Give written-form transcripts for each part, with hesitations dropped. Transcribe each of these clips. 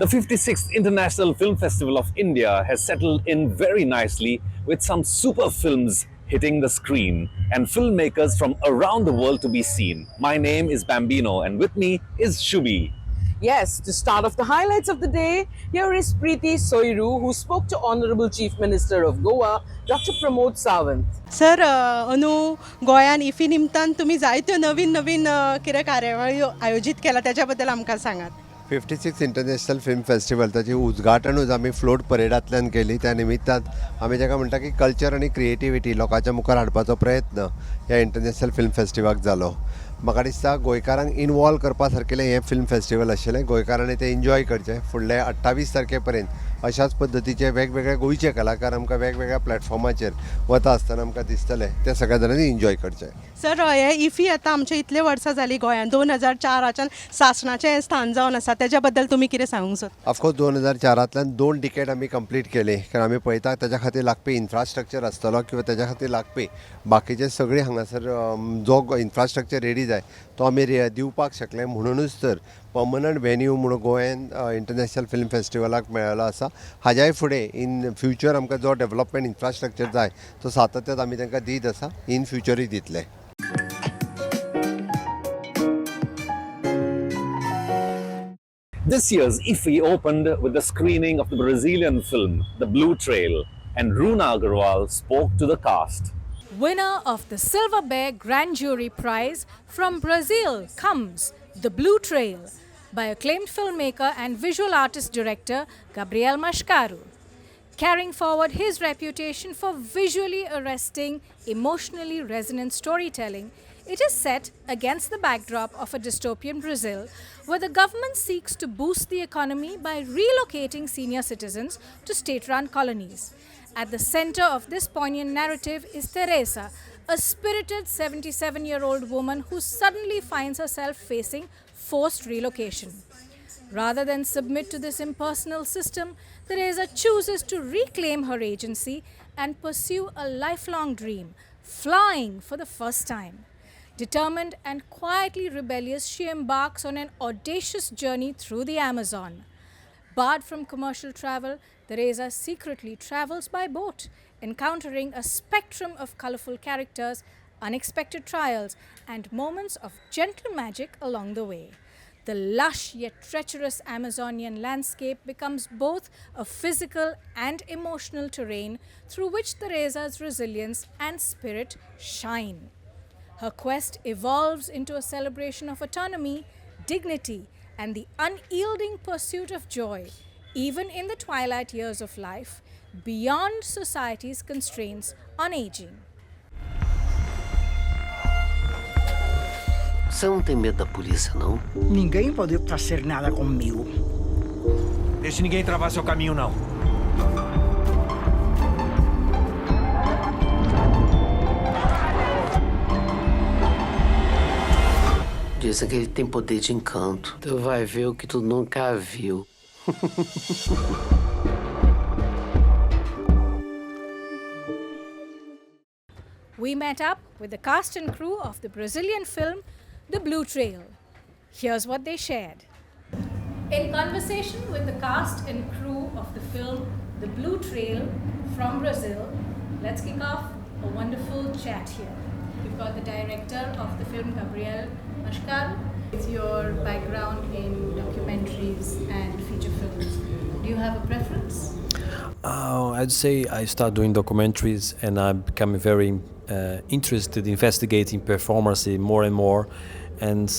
The 56th International Film Festival of India has settled in very nicely with some super films hitting the screen and filmmakers from around the world to be seen. My name is Bambino and with me is Shubhi. Yes, to start off the highlights of the day, here is Preeti Soiru, who spoke to Honorable Chief Minister of Goa, Dr. Pramod Sawant. Sir अंदू गोंयान IFFI निमतान तुम्ही जायत्यो नवीन नवीन कितें कार्यावळी आयोजीत केला त्याच्या बद्दल आमकां सांगात. 56 इंटरनॅशनल फिल्म फेस्टिवल ताची उद्घाटनूच आमी फ्लोट परेडांतल्यान केली. त्या निमित्तान आमी जेका म्हणटा की कल्चर आनी क्रिएटिविटी लोकांच्या मुखार हाडपाचो प्रयत्न ह्या इंटरनॅशनल फिल्म फेस्टिवलाक जालो. म्हाका दिसता गोंयकारांक इनवॉल्व करपा सारकेलें हें फिल्म फेस्टिवल आशिल्लें. गोंयकारांनी तें एन्जॉय करचें. फुडले 28 तारखे पर्यंत अशाच पद्दतीचे वेगवेगळे गोंयचे कलाकार आमकां वेगवेगळ्या प्लॅटफॉर्माचेर वता आसतना आमकां दिसतले ते सगळ्या जाणांनी एन्जॉय करचें. सर हे इफी आतां आमचे इतले वर्सां जालीं गोंयांत 2004च्यान शासनाचें स्थान जावन आसा त्याच्या बद्दल तुमी कितें सांगूंक सोदता? ऑफकोर्स 2004तल्यान 2 डिकेड आमी कंप्लीट केली. कारण आमी पळयता ताच्या खातीर लागपी इन्फ्रास्ट्रक्चर आसतलो किंवा ताच्या खातीर लागपी बाकीचे सगळे हांगासर जो इन्फ्रास्ट्रक्चर रेडी जाय तो आमी दिवपाक शकले. म्हणूनच तर पर्मनंट वेन्यू म्हणून गोंयान इंटरनॅशनल फिल्म फेस्टिवलाक मेळ्ळो आसा. हाज्याय फुडें इन फ्युचर आमकां जो डेव्हलपमेंट इन्फ्रास्ट्रक्चर जाय तो सातत्यान आमी तांकां दीत आसा. इन फ्युचरूय दितले. This year's IFFI opened with the screening of the Brazilian film The Blue Trail, and Roona Agarwal spoke to the cast. Winner of the Silver Bear Grand Jury Prize from Brazil comes The Blue Trail by acclaimed filmmaker and visual artist director Gabriel Mascaro. Carrying forward his reputation for visually arresting, emotionally resonant storytelling, it is set against the backdrop of a dystopian Brazil where the government seeks to boost the economy by relocating senior citizens to state-run colonies. At the center of this poignant narrative is Teresa, a spirited 77-year-old woman who suddenly finds herself facing forced relocation. Rather than submit to this impersonal system, Teresa chooses to reclaim her agency and pursue a lifelong dream, flying for the first time. Determined and quietly rebellious, she embarks on an audacious journey through the Amazon. Barred from commercial travel, Teresa secretly travels by boat, encountering a spectrum of colorful characters, unexpected trials, and moments of gentle magic along the way. The lush yet treacherous Amazonian landscape becomes both a physical and emotional terrain through which Teresa's resilience and spirit shine. Her quest evolves into a celebration of autonomy, dignity, and the unyielding pursuit of joy, even in the twilight years of life, beyond society's constraints on aging. Você não tem medo da polícia, não? Ninguém pode fazer nada comigo. Deixe ninguém travar seu caminho, não. Dizem que ele tem poder de encanto. Tu vai ver o que tu nunca viu. We met up with the cast and crew of the Brazilian film The Blue Trail. Here's what they shared. In conversation with the cast and crew of the film The Blue Trail from Brazil, let's kick off a wonderful chat here. We've got the director of the film, Gabriel Mascaro. With your background in documentaries and feature films, do you have a preference? I'd say I start doing documentaries and I become very interested in investigating performance more and more. And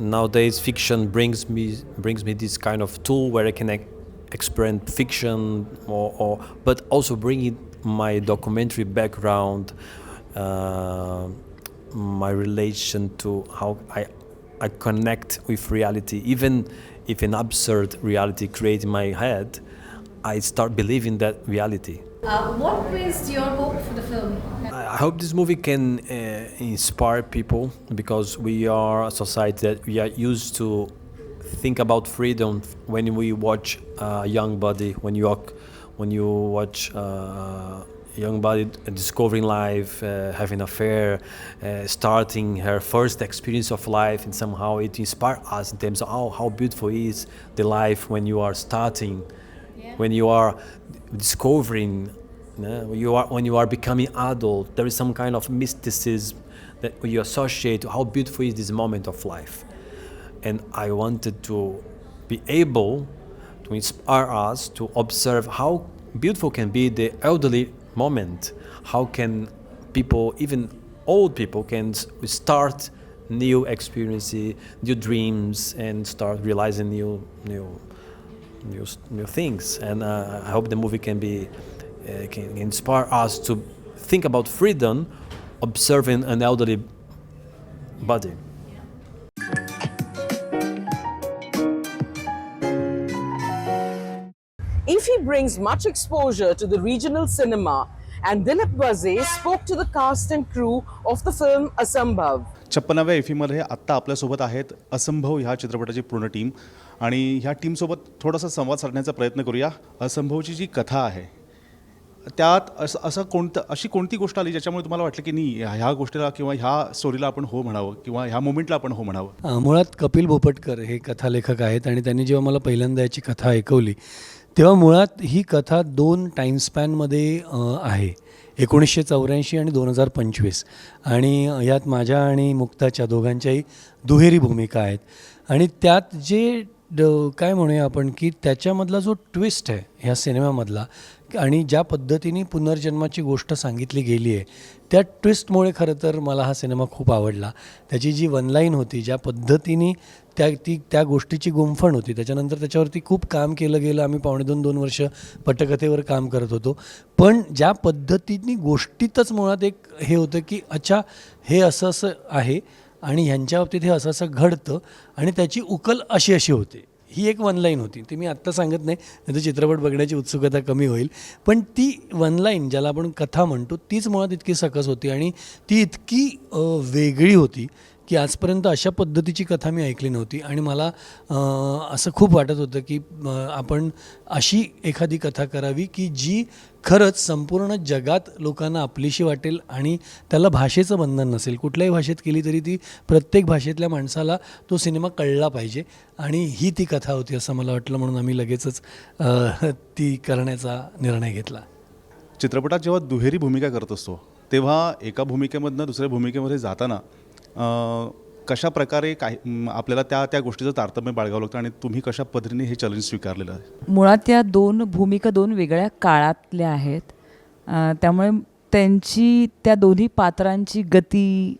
nowadays, fiction brings me this kind of tool where I can experiment fiction, but also bringing my documentary background, my relation to how I connect with reality, even if an absurd reality creates in my head. I start believing that reality. What is your hope for the film? I hope this movie can inspire people, because we are a society that we are used to think about freedom when we watch a young body, when you watch a young body discovering life, having an affair, starting her first experience of life, and somehow it inspires us in terms of how beautiful is the life when you are starting, when you are discovering, when you are becoming adult. There is some kind of mysticism that you associate to how beautiful is this moment of life. And I wanted to be able to inspire us to observe how beautiful can be the elderly moment. How can people, even old people, can start new experiences, new dreams, and start realizing new things. And I hope the movie can inspire us to think about freedom, observing an elderly body. IFFI brings much exposure to the regional cinema, and Dilip Waze spoke to the cast and crew of the film Asambhav. 56व्या IFFIमध्ये आत्ता आपल्यासोबत आहेत असंभव ह्या चित्रपटाची पूर्ण team, आणि ह्या टीमसोबत थोडासा संवाद साधण्याचा प्रयत्न करूया. असंभवची जी कथा आहे त्यात अशी कोणती गोष्ट आली ज्याच्यामुळे तुम्हाला वाटलं की नाही ह्या गोष्टीला किंवा ह्या स्टोरीला आपण हो म्हणावं किंवा ह्या मोमेंटला आपण हो म्हणावं? मुळात कपिल भोपटकर हे कथालेखक आहेत, आणि त्यांनी जेव्हा मला पहिल्यांदा याची कथा ऐकवली तेव्हा मुळात ही कथा 2 टाईम स्पॅनमध्ये आहे, 1984 आणि 2025. आणि यात माझ्या आणि मुक्ताच्या दोघांच्याही दुहेरी भूमिका आहेत. आणि त्यात जे काय म्हणूया आपण की त्याच्यामधला जो ट्विस्ट आहे ह्या सिनेमामधला, आणि ज्या पद्धतीने पुनर्जन्माची गोष्ट सांगितली गेली आहे त्या ट्विस्टमुळे खरं तर मला हा सिनेमा खूप आवडला. त्याची जी वनलाईन होती, ज्या पद्धतीने त्या गोष्टीची गुंफण होती, त्याच्यानंतर त्याच्यावरती खूप काम केलं गेलं. आम्ही 2.5-2 वर्ष पटकथेवर काम करत होतो, पण ज्या पद्धतीने गोष्टीतच मुळात एक हे होतं की अच्छा हे असं आहे आणि ह्यांच्या बाबतीत हे असं घडतं आणि त्याची उकल अशी होते. ही एक वनलाईन होती, ती मी आत्ता सांगत नाही, तर चित्रपट बघण्याची उत्सुकता कमी होईल. पण ती वनलाईन ज्याला आपण कथा म्हणतो तीच मुळात इतकी सकस होती आणि ती इतकी वेगळी होती की आजपर्यंत अशा पद्धतीची कथा मी ऐकली नव्हती. आणि मला असं खूप वाटत होतं की आपण अशी एखादी कथा करावी की जी खरंच संपूर्ण जगात लोकांना आपलीशी वाटेल आणि त्याला भाषेचं बंधन नसेल. कुठल्याही भाषेत केली तरी ती प्रत्येक भाषेतल्या माणसाला तो सिनेमा कळला पाहिजे, आणि ही ती कथा होती असं मला वाटलं. म्हणून आम्ही लगेचच ती करण्याचा निर्णय घेतला. चित्रपटात जेव्हा दुहेरी भूमिका करत असतो तेव्हा एका भूमिकेमधनं दुसऱ्या भूमिकेमध्ये जाताना कशा प्रकारे आपल्याला त्या गोष्टीचं तारतम्य बाळगावं लागतं आणि तुम्ही कशा पद्धतीने हे चॅलेंज स्वीकारलेलं आहे? मुळात या 2 भूमिका 2 वेगळ्या काळातल्या आहेत, त्यामुळे त्यांची त्या दोन्ही पात्रांची गती,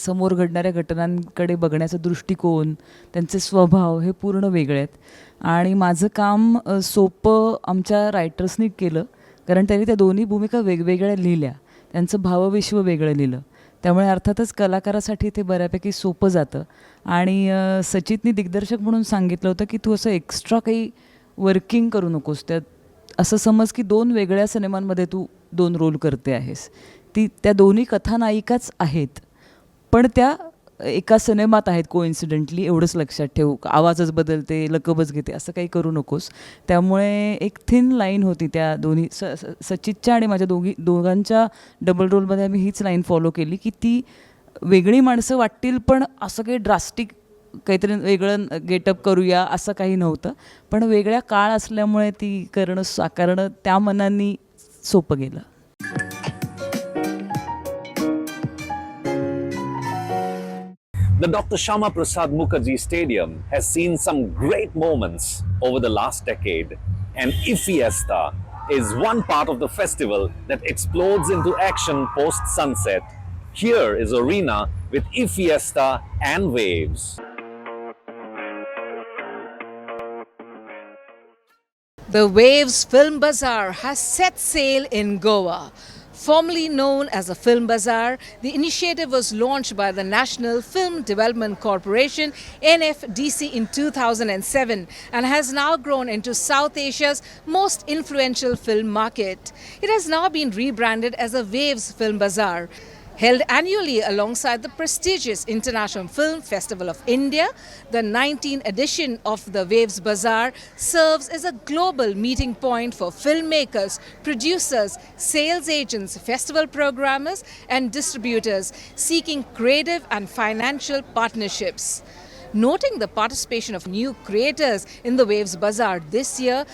समोर घडणाऱ्या घटनांकडे बघण्याचा दृष्टिकोन, त्यांचे स्वभाव हे पूर्ण वेगळे आहेत. आणि माझं काम सोपं आमच्या रायटर्सनी केलं, कारण त्यांनी त्या दोन्ही भूमिका वेगवेगळ्या लिहिल्या, त्यांचं भावविश्व वेगळं लिहिलं. त्यामुळे अर्थातच कलाकारासाठी ते बऱ्यापैकी सोपं जातं. आणि सचितनी दिग्दर्शक म्हणून सांगितलं होतं की तू असं एक्स्ट्रा काही वर्किंग करू नकोस, त्यात असं समज की 2 वेगळ्या सिनेमांमध्ये तू 2 रोल करते आहेस. त्या दोन्ही कथानायिकाच आहेत, पण त्या एका सिनेमात आहेत कोइन्सिडेंटली, एवढंच लक्षात ठेवू. आवाजच बदलते, लकबच घेते, असं काही करू नकोस. त्यामुळे एक थिन लाईन होती त्या दोन्ही सचितच्या आणि माझ्या दोघांच्या डबल रोलमध्ये आम्ही हीच लाईन फॉलो केली की ती वेगळी माणसं वाटतील पण असं काही ड्रास्टिक काहीतरी वेगळं गेटअप करूया असं काही नव्हतं, पण वेगळ्या काळ असल्यामुळे ती साकारणं त्या मनाने सोपं गेलं. The Dr. Shyama Prasad Mukherjee Stadium has seen some great moments over the last decade, and IFFIESTA is one part of the festival that explodes into action post-sunset. Here is Arena with IFFIESTA and Waves. The Waves Film Bazaar has set sail in Goa. Formerly known as a Film Bazaar, the initiative was launched by the National Film Development Corporation (NFDC) in 2007 and has now grown into South Asia's most influential film market. It has now been rebranded as a Waves Film Bazaar. Held annually alongside the prestigious International Film Festival of India, the 19th edition of the Waves Bazaar serves as a global meeting point for filmmakers, producers, sales agents, festival programmers and distributors seeking creative and financial partnerships. Noting the participation of new creators in the Waves Bazaar this year,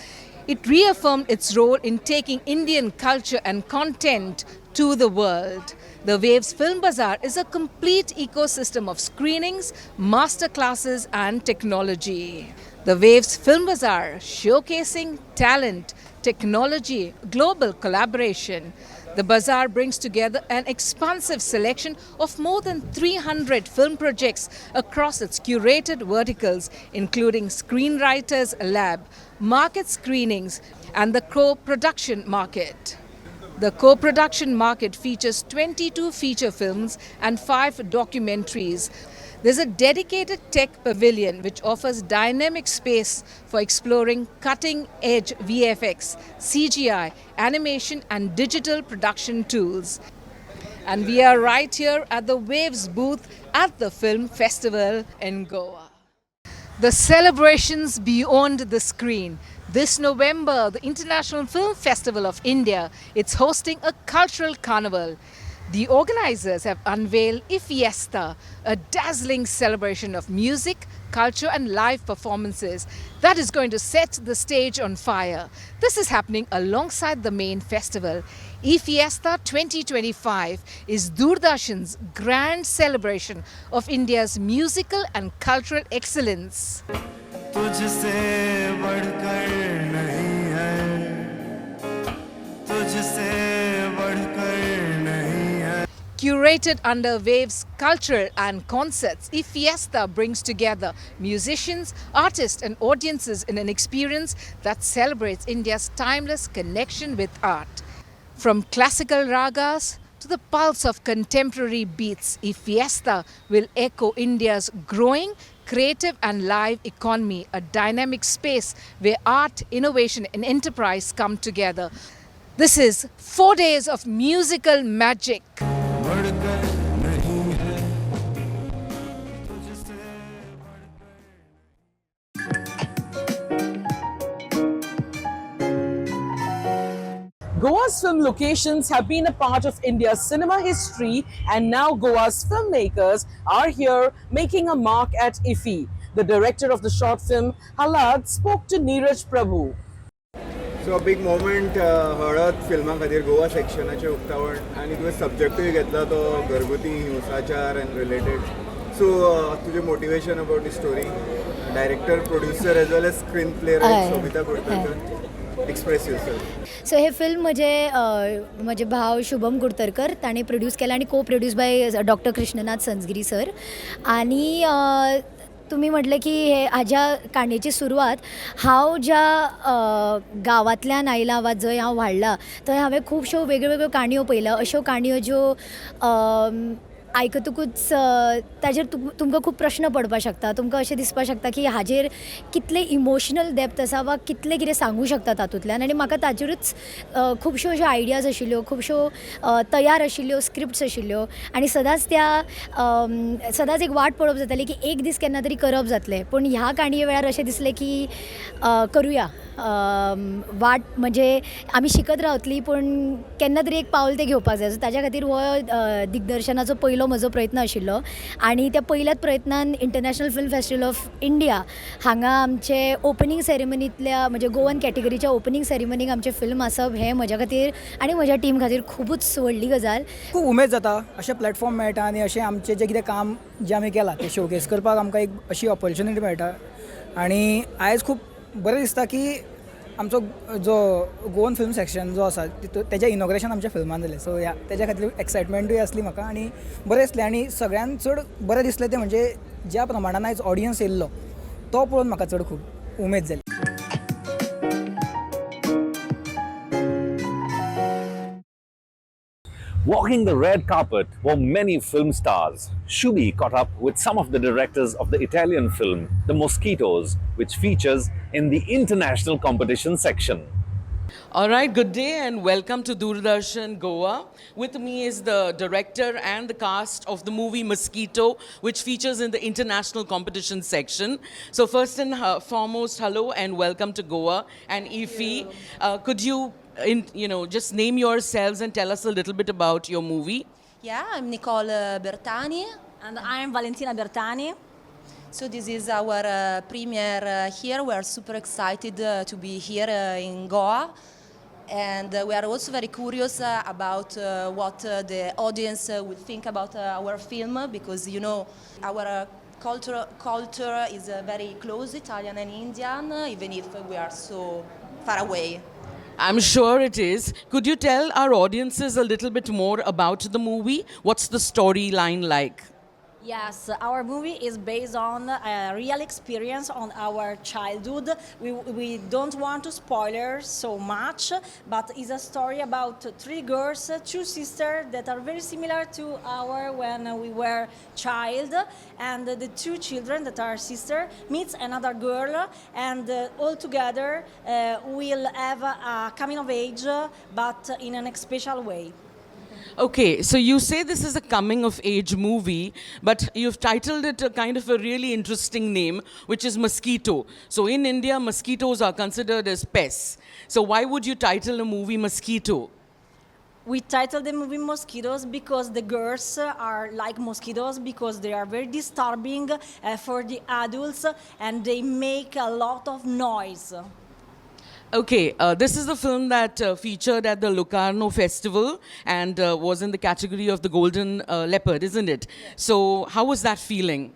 it reaffirmed its role in taking Indian culture and content to the world. The Waves Film Bazaar is a complete ecosystem of screenings, masterclasses and technology. The Waves Film Bazaar showcasing talent, technology, global collaboration. The bazaar brings together an expansive selection of more than 300 film projects across its curated verticals, including Screenwriters Lab, market screenings, and the co-production market. The co-production market features 22 feature films and 5 documentaries. There's a dedicated tech pavilion which offers dynamic space for exploring cutting-edge VFX, CGI, animation and digital production tools. And we are right here at the Waves booth at the Film Festival in Goa. The celebrations beyond the screen. This November, the International Film Festival of India is hosting a cultural carnival. The organizers have unveiled IFFIESTA, a dazzling celebration of music, culture and live performances that is going to set the stage on fire. This is happening alongside the main festival. IFFIESTA 2025 is Doordarshan's grand celebration of India's musical and cultural excellence. तुझसे बढ़कर नहीं है, तुझसे बढ़कर नहीं है. Curated under Waves Cultural and Concerts, IFFIESTA brings together musicians, artists and audiences in an experience that celebrates India's timeless connection with art. From classical ragas to the pulse of contemporary beats, IFFIESTA will echo India's growing creative and live economy, a dynamic space where art, innovation and enterprise come together. This is 4 days of musical magic. Goa's film locations have been a part of India's cinema history, and now Goa's filmmakers are here making a mark at IFFI. The director of the short film, Halad, spoke to Neeraj Prabhu. So a big moment हळद फिल्मा खातीर गोवा सेक्शनाचें उक्तावण आनी तुवें सब्जेक्टूय घेतला तो घरगुती हिंसाचार एंड रिलेटेड. सो तुजें motivation about the story, director, producer as well as screenplay Sobita Kudtarkar. Express yourself. So हे फिल्म म्हजे भाव शुभम कुडतरकर ताणें प्रोड्यूस केला आणि co produce by doctor Krishnanath Sanjgiri sir. आणि तुम्ही म्हटलं की हे हाज्या काणयेची सुरवात हांव ज्या गांवांतल्यान आयलां वा जंय हांव वाडलां थंय हांवें खुबश्यो वेगळ्यो काणयो पळयल्या. अश्यो काणयो ज्यो आयकतकूच ताजेर तुमकां खूब प्रश्न पडपाक शकता. तुमकां अशें दिसपाक शकता की हाजेर कितले इमोशनल डेप्थ आसा वा कितले कितें सांगूं शकता तातूंतल्यान. आनी म्हाका ताजेरूच खुबश्यो अश्यो आयडियाज आशिल्ल्यो, खुबश्यो तयार आशिल्ल्यो स्क्रिप्ट्स आशिल्ल्यो. आनी सदांच एक वाट पळोवप जाताली की एक दीस केन्ना तरी करप जातलें. पूण ह्या काणये वेळार अशें दिसलें की करुया. वाट म्हणजे आमी शिकत रावतलीं पूण केन्ना तरी एक पावल तें घेवपाक जाय. सो ताज्या खातीर हो दिग्दर्शनाचो पयलो म्हजो प्रयत्न आशिल्लो. आनी त्या पयल्याच प्रयत्नान international film festival of India हांगा आमचे ओपनिंग सेरेमनींतल्या म्हणजे गोवन कॅटेगरीच्या ओपनिंग सेरेमनीक आमचें फिल्म आसप हें म्हज्या खातीर आनी म्हज्या टीम खातीर खुबूच व्हडली गजाल. खूब उमेद जाता अशें प्लॅटफॉर्म मेळटा आनी अशें आमचें जें कितें काम जें आमी केलां तें शोकेस करपाक आमकां एक अशी ऑपॉर्च्युनिटी मेळटा. आनी आयज खूब बरें दिसता की आमचो जो गोवन फिल्म सेक्शन जो आसा तेजें इनॉग्रेशन आमच्या फिल्मान जालें. सो तेज्या खातीर एक्सायटमेंटूय आसली म्हाका आनी बरें दिसलें. आनी सगळ्यांत चड बरें दिसलें तें म्हणजे ज्या प्रमाणान आयज ऑडियन्स येयल्लो तो पळोवन म्हाका चड खूब उमेद जाली. Walking the red carpet were many film stars. Shubi caught up with some of the directors of the Italian film The Mosquitoes, which features in the international competition section. All right, good day and welcome to Doordarshan Goa. With me is the director and the cast of the movie Mosquito, which features in the international competition section. So first and foremost, hello and welcome to Goa and IFFI. Could you, just name yourselves and tell us a little bit about your movie? Yeah, I'm Nicole Bertani. And I'm Valentina Bertani. So this is our premiere here. We are super excited to be here in Goa. And we are also very curious about what the audience will think about our film, because, our culture is very close, Italian and Indian, even if we are so far away. I'm sure it is. Could you tell our audiences a little bit more about the movie? What's the storyline like? Yes, our movie is based on a real experience on our childhood. We don't want to spoiler so much, but it's a story about three girls, two sisters that are very similar to our when we were child, and the two children that are sister meets another girl, and all together will have a coming of age, but in a special way. Okay, so you say this is a coming of age movie, but you've titled it a kind of a really interesting name, which is Mosquito. So in India, mosquitoes are considered as pests. So why would you title a movie Mosquito? We titled the movie Mosquitoes because the girls are like mosquitoes, because they are very disturbing for the adults and they make a lot of noise. Okay, this is the film that featured at the Locarno Festival and was in the category of the Golden Leopard, isn't it? Yes. So how was that feeling?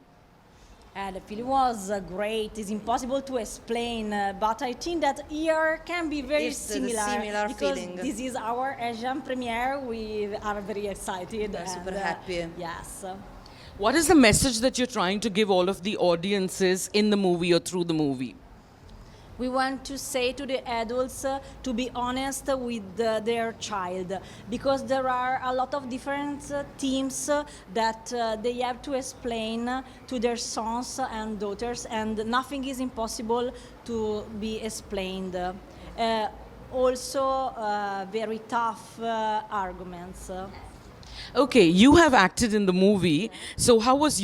The feeling was great. It's impossible to explain, but I think that here can be very similar because feeling. This is our Asian premiere. We are very excited. We're super happy. Yes. What is the message that you're trying to give all of the audiences in the movie or through the movie? We want to say to the adults to be honest with their child, because there are a lot of different themes that they have to explain to their sons and daughters, and nothing is impossible to be explained. Also, very tough arguments. Okay, you have acted in the movie. So what was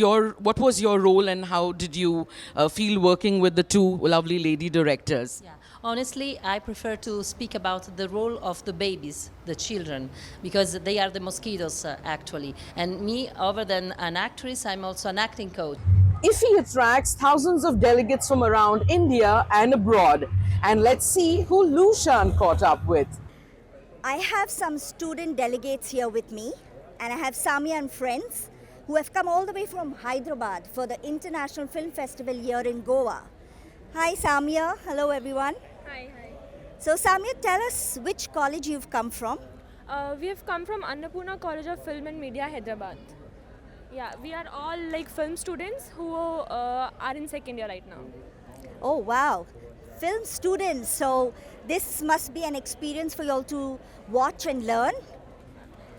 your role and how did you feel working with the two lovely lady directors? Yeah. Honestly, I prefer to speak about the role of the babies, the children, because they are the mosquitoes actually. And me, other than an actress, I'm also an acting coach. IFFI attracts thousands of delegates from around India and abroad. And let's see who Lushan caught up with. I have some student delegates here with me. And I have Samia and friends who have come all the way from Hyderabad for the International Film Festival here in Goa. Hi Samia, hello everyone. Hi. So Samia, tell us which college you've come from. We have come from Annapurna College of Film and Media, Hyderabad. Yeah, we are all like film students who are in second year right now. Oh wow, film students. So this must be an experience for you all to watch and learn.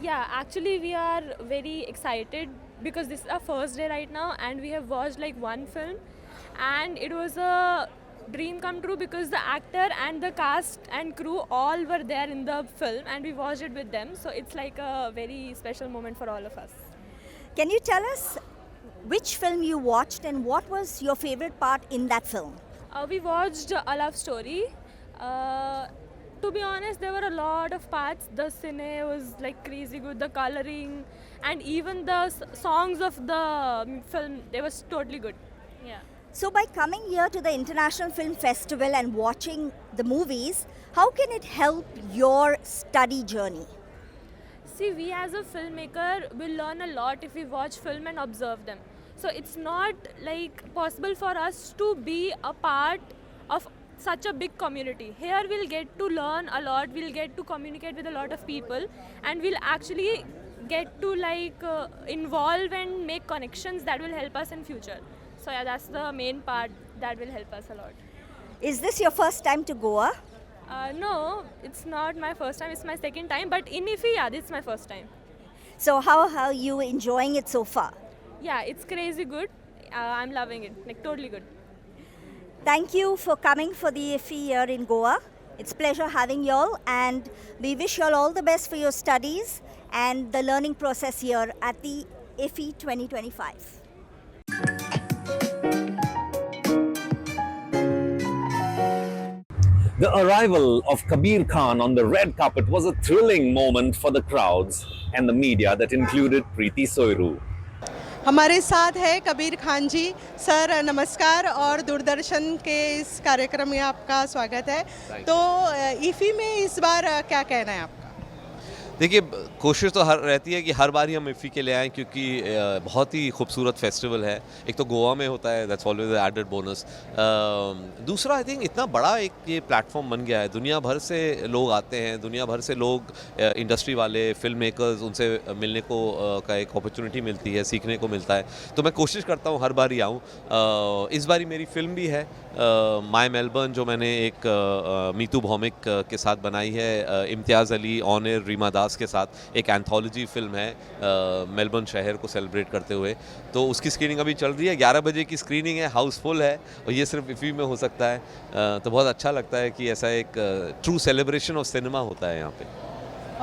Yeah, actually we are very excited because this is our first day right now and we have watched like one film and it was a dream come true because the actor and the cast and crew all were there in the film and we watched it with them. So it's like a very special moment for all of us. Can you tell us which film you watched and what was your favorite part in that film? We watched A Love Story. To be honest, there were a lot of parts. The cine was like crazy good, the coloring, and even the songs of the film, they was totally good. Yeah. So by coming here to the International Film Festival and watching the movies, how can it help your study journey? See, we as a filmmaker will learn a lot if we watch film and observe them. So it's not like possible for us to be a part of such a big community. Here we'll get to learn a lot, we'll get to communicate with a lot of people, and we'll actually get to like involve and make connections that will help us in future. So yeah, that's the main part that will help us a lot. Is this your first time to Goa? No, it's not my first time, it's my second time, but in IFFI, yeah, this is my first time. So how are you enjoying it so far? Yeah, it's crazy good. I'm loving it. Like totally good. Thank you for coming for the IFFI year in Goa. It's a pleasure having you all, and we wish you all the best for your studies and the learning process here at the IFFI 2025. The arrival of Kabir Khan on the red carpet was a thrilling moment for the crowds and the media that included Preeti Soiru. हमारे साथ है कबीर खान जी। Sir नमस्कार और दूरदर्शन के इस कार्यक्रम में आपका स्वागत है। तो ईफी में इस बार क्या कहना है आपका? देखिए, कोशिश तो हर रहती है कि हर बार ही हम इफ़ी के लिए आएँ, क्योंकि बहुत ही खूबसूरत फेस्टिवल है। एक तो गोवा में होता है, दैट्स ऑलवेज एडेड बोनस। दूसरा आई थिंक इतना बड़ा एक ये प्लेटफॉर्म बन गया है, दुनिया भर से लोग आते हैं, दुनिया भर से लोग इंडस्ट्री वाले, फिल्म मेकर्स, उनसे मिलने को का एक अपॉर्चुनिटी मिलती है, सीखने को मिलता है। तो मैं कोशिश करता हूँ हर बार ही आऊँ। इस बारी मेरी फ़िल्म भी है माय मेलबर्न, जो मैंने एक मीतू भौमिक के साथ बनाई है, इम्तियाज़ अली, ऑनर, रीमा दास के साथ एक एंथोलॉजी फिल्म है मेलबर्न शहर को सेलिब्रेट करते हुए। तो उसकी स्क्रीनिंग अभी चल रही है, 11 बजे की स्क्रीनिंग है, हाउसफुल है, और ये सिर्फ इफ़ी में हो सकता है। तो बहुत अच्छा लगता है कि ऐसा एक ट्रू सेलिब्रेशन ऑफ सिनेमा होता है यहाँ पे।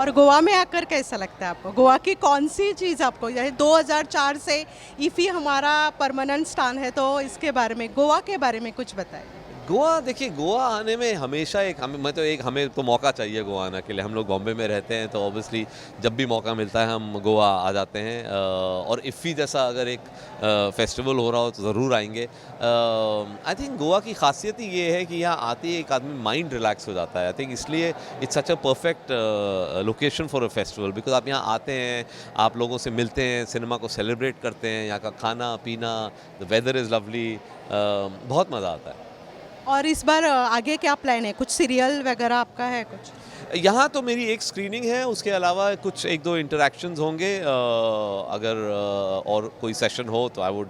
और गोवा में आकर कैसा लगता है आपको? गोवा की कौन सी चीज़ आपको, जैसे 2004 से ईफी हमारा परमानेंट स्थान है, तो इसके बारे में, गोवा के बारे में कुछ बताएं। गोवा, देखिए, गोवा आने में हमेशा हमें तो मौका चाहिए गोवा आने के लिए। हम लोग बॉम्बे में रहते हैं, तो ऑब्वियसली जब भी मौका मिलता है हम गोवा आ जाते हैं, और इफ़ी जैसा अगर एक फेस्टिवल हो रहा हो तो ज़रूर आएंगे। आई थिंक गोवा की खासियत ही ये है कि यहाँ आते ही एक आदमी माइंड रिलैक्स हो जाता है। आई थिंक इसलिए it's such a perfect location for a festival, because आप यहाँ आते हैं, आप लोगों से मिलते हैं, सिनेमा को सेलिब्रेट करते हैं, यहाँ का खाना पीना, द वेदर इज़ लवली, बहुत मज़ा आता है। और इस बार आगे क्या प्लान है? कुछ सीरियल वगैरह आपका है कुछ? यहाँ तो मेरी एक स्क्रीनिंग है, उसके अलावा कुछ 1-2 इंटरेक्शंस होंगे। अगर और कोई सेशन हो तो I would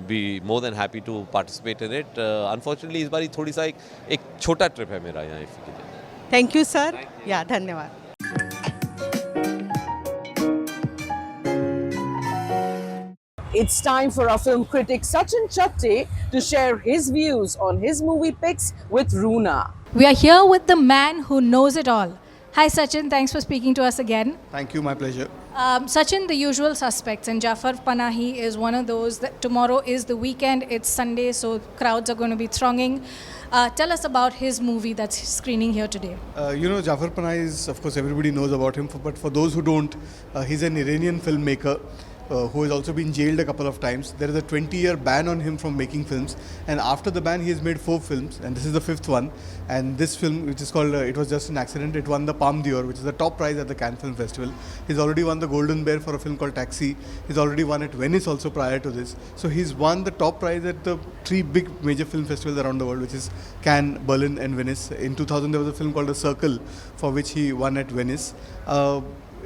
be more than happy to participate in it. Unfortunately इस बार थोड़ी सा एक छोटा ट्रिप है मेरा यहाँ इफ़ी के लिए। थैंक यू सर, या धन्यवाद। It's time for our film critic Sachin Chatte to share his views on his movie picks with Roona. We are here with the man who knows it all. Hi Sachin, thanks for speaking to us again. Thank you, my pleasure. Sachin, the usual suspects, and Jafar Panahi is one of those. That tomorrow is the weekend, it's Sunday, so crowds are going to be thronging. Tell us about his movie that's screening here today. Jafar Panahi is, of course, everybody knows about him, but for those who don't, he's an Iranian filmmaker. Who has also been jailed a couple of times. There is a 20-year ban on him from making films, and after the ban he has made 4 films, and this is the 5th one. And this film, which is called It Was Just an Accident, it won the Palme d'Or, which is the top prize at the Cannes Film Festival. He's already won the Golden Bear for a film called Taxi. He's already won at Venice also prior to this. So he's won the top prize at the 3 big major film festivals around the world, which is Cannes, Berlin and Venice. In 2000 there was a film called The Circle, for which he won at Venice.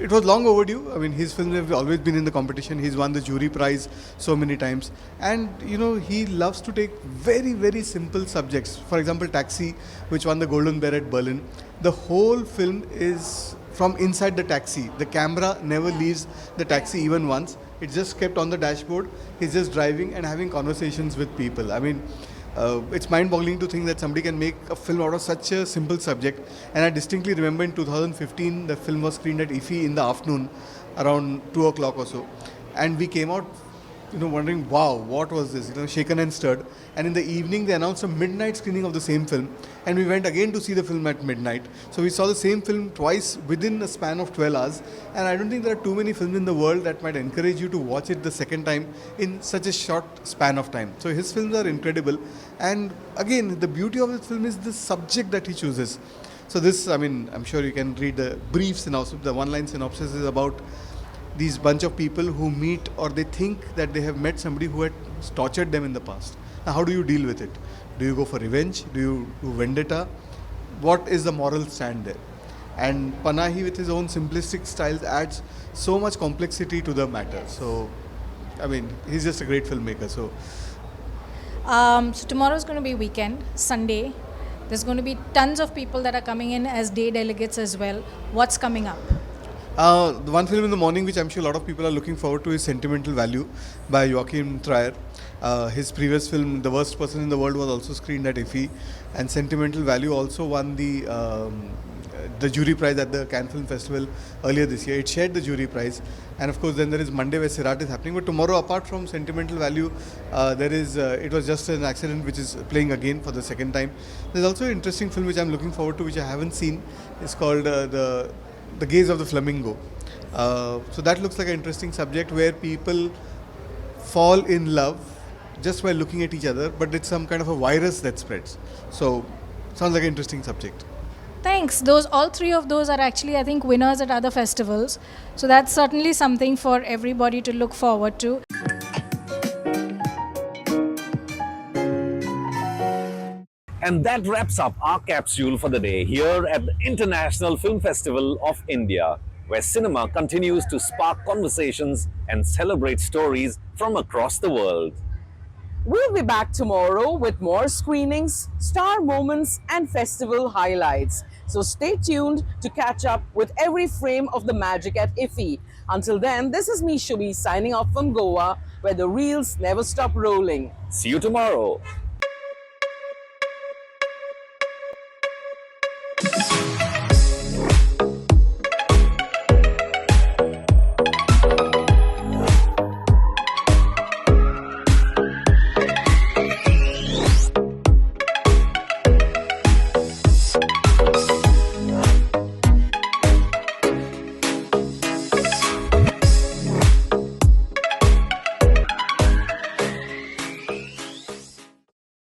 It was long overdue. I mean, his films have always been in the competition. He's won the jury prize so many times. And, he loves to take very, very simple subjects. For example, Taxi, which won the Golden Bear at Berlin. The whole film is from inside the taxi. The camera never leaves the taxi even once. It's just kept on the dashboard. He's just driving and having conversations with people. I mean, it's mind-boggling to think that somebody can make a film out of such a simple subject. And I distinctly remember in 2015, the film was screened at IFFI in the afternoon, around 2 o'clock or so. And we came out, wondering, wow, what was this? Shaken and stirred. And in the evening, they announced a midnight screening of the same film. And we went again to see the film at midnight. So we saw the same film twice within a span of 12 hours. And I don't think there are too many films in the world that might encourage you to watch it the second time in such a short span of time. So his films are incredible. And again, the beauty of this film is the subject that he chooses. So this, I'm sure you can read the brief synopsis. The one-line synopsis is about these bunch of people who meet, or they think that they have met somebody who had tortured them in the past. Now, how do you deal with it? Do you go for revenge? Do you do vendetta? What is the moral stand there? And Panahi, with his own simplistic styles, adds so much complexity to the matter. So, he's just a great filmmaker. So tomorrow is going to be weekend, Sunday. There's going to be tons of people that are coming in as day delegates as well. What's coming up? The one film in the morning which I'm sure a lot of people are looking forward to is Sentimental Value by Joachim Trier. His previous film, The Worst Person in the World, was also screened at IFFI, and Sentimental Value also won the jury prize at the Cannes Film Festival earlier this year. It shared the jury prize, and of course then there is Monday where Sirat is happening. But tomorrow, apart from Sentimental Value, there is It Was Just an Accident, which is playing again for the second time. There's also an interesting film which I'm looking forward to, which I haven't seen. It's called The Gaze of the Flamingo. So that looks like an interesting subject where people fall in love just by looking at each other, but it's some kind of a virus that spreads. So sounds like an interesting subject. Thanks. All three of those are actually, I think, winners at other festivals. So that's certainly something for everybody to look forward to. And that wraps up our capsule for the day here at the International Film Festival of India, where cinema continues to spark conversations and celebrate stories from across the world. We'll be back tomorrow with more screenings, star moments, and festival highlights. So stay tuned to catch up with every frame of the magic at IFFI. Until then, this is me, Shubhi, signing off from Goa, where the reels never stop rolling. See you tomorrow.